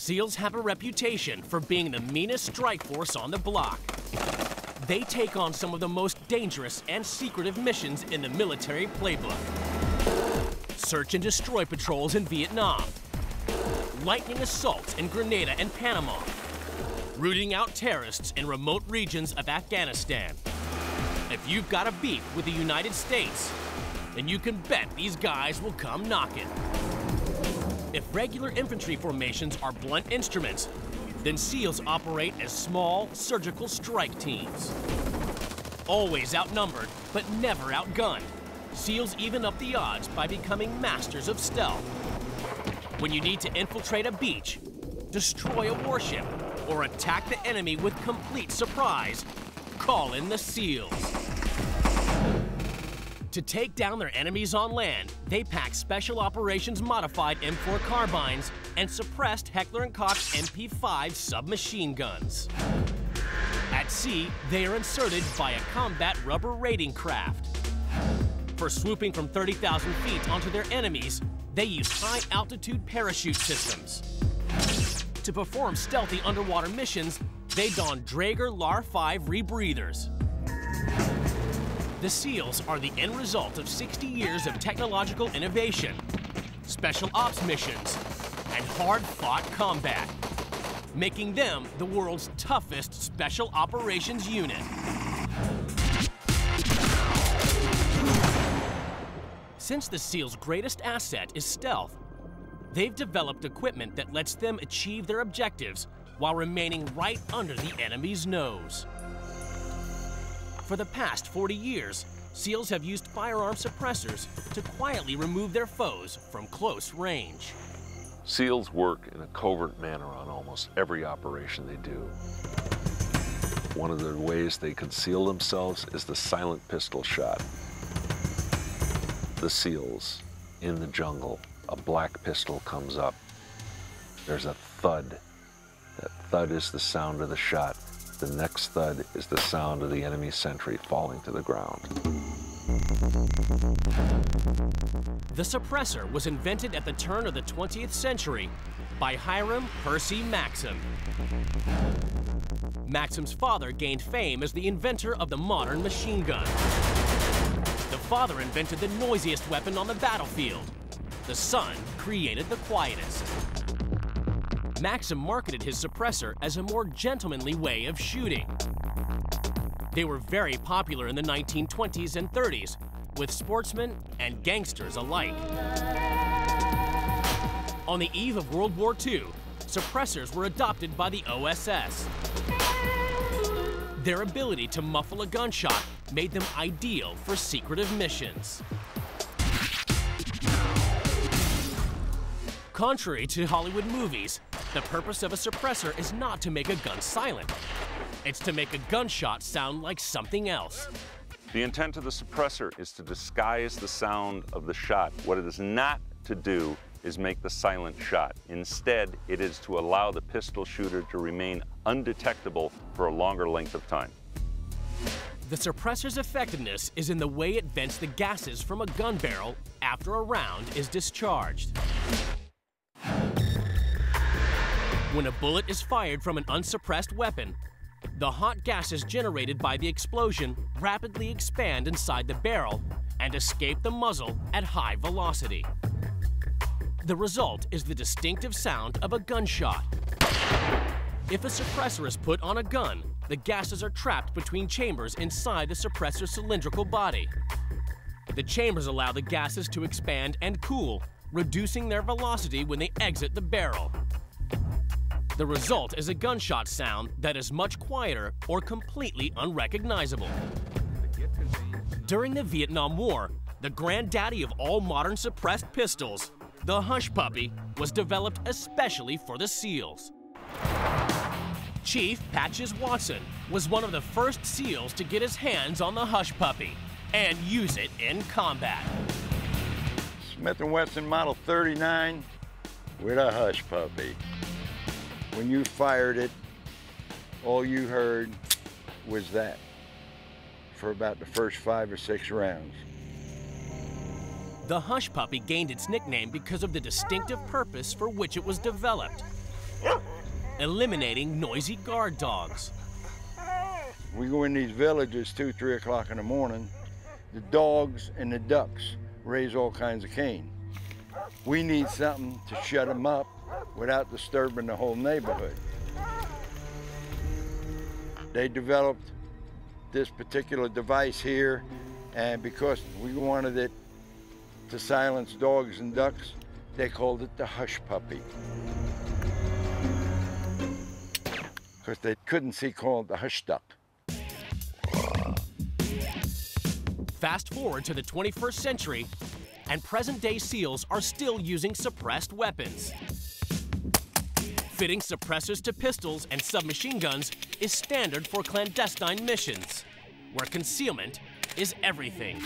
SEALs have a reputation for being the meanest strike force on the block. They take on some of the most dangerous and secretive missions in the military playbook. Search and destroy patrols in Vietnam, lightning assaults in Grenada and Panama, rooting out terrorists in remote regions of Afghanistan. If you've got a beef with the United States, then you can bet these guys will come knocking. If regular infantry formations are blunt instruments, then SEALs operate as small surgical strike teams. Always outnumbered, but never outgunned, SEALs even up the odds by becoming masters of stealth. When you need to infiltrate a beach, destroy a warship, or attack the enemy with complete surprise, call in the SEALs. To take down their enemies on land, they pack Special Operations Modified M4 carbines and suppressed Heckler & Koch MP5 submachine guns. At sea, they are inserted by a combat rubber raiding craft. For swooping from 30,000 feet onto their enemies, they use high-altitude parachute systems. To perform stealthy underwater missions, they don Draeger LAR-5 rebreathers. The SEALs are the end result of 60 years of technological innovation, special ops missions, and hard-fought combat, making them the world's toughest special operations unit. Since the SEALs' greatest asset is stealth, they've developed equipment that lets them achieve their objectives while remaining right under the enemy's nose. For the past 40 years, SEALs have used firearm suppressors to quietly remove their foes from close range. SEALs work in a covert manner on almost every operation they do. One of the ways they conceal themselves is the silent pistol shot. The SEALs, in the jungle, a black pistol comes up. There's a thud. That thud is the sound of the shot. The next thud is the sound of the enemy sentry falling to the ground. The suppressor was invented at the turn of the 20th century by Hiram Percy Maxim. Maxim's father gained fame as the inventor of the modern machine gun. The father invented the noisiest weapon on the battlefield. The son created the quietest. Maxim marketed his suppressor as a more gentlemanly way of shooting. They were very popular in the 1920s and 30s, with sportsmen and gangsters alike. On the eve of World War II, suppressors were adopted by the OSS. Their ability to muffle a gunshot made them ideal for secretive missions. Contrary to Hollywood movies, the purpose of a suppressor is not to make a gun silent. It's to make a gunshot sound like something else. The intent of the suppressor is to disguise the sound of the shot. What it is not to do is make the silent shot. Instead, it is to allow the pistol shooter to remain undetectable for a longer length of time. The suppressor's effectiveness is in the way it vents the gases from a gun barrel after a round is discharged. When a bullet is fired from an unsuppressed weapon, the hot gases generated by the explosion rapidly expand inside the barrel and escape the muzzle at high velocity. The result is the distinctive sound of a gunshot. If a suppressor is put on a gun, the gases are trapped between chambers inside the suppressor's cylindrical body. The chambers allow the gases to expand and cool, reducing their velocity when they exit the barrel. The result is a gunshot sound that is much quieter or completely unrecognizable. During the Vietnam War, the granddaddy of all modern suppressed pistols, the Hush Puppy, was developed especially for the SEALs. Chief Patches Watson was one of the first SEALs to get his hands on the Hush Puppy and use it in combat. Smith & Wesson Model 39 with a Hush Puppy. When you fired it, all you heard was that for about the first 5 or 6 rounds. The Hush Puppy gained its nickname because of the distinctive purpose for which it was developed. eliminating noisy guard dogs. We go in these villages 2, 3 o'clock in the morning. The dogs and the ducks raise all kinds of cane. We need something to shut them up without disturbing the whole neighborhood. They developed this particular device here, and because we wanted it to silence dogs and ducks, they called it the Hush Puppy. Because they couldn't see called the Hush Duck. Fast forward to the 21st century, and present-day SEALs are still using suppressed weapons. Fitting suppressors to pistols and submachine guns is standard for clandestine missions, where concealment is everything.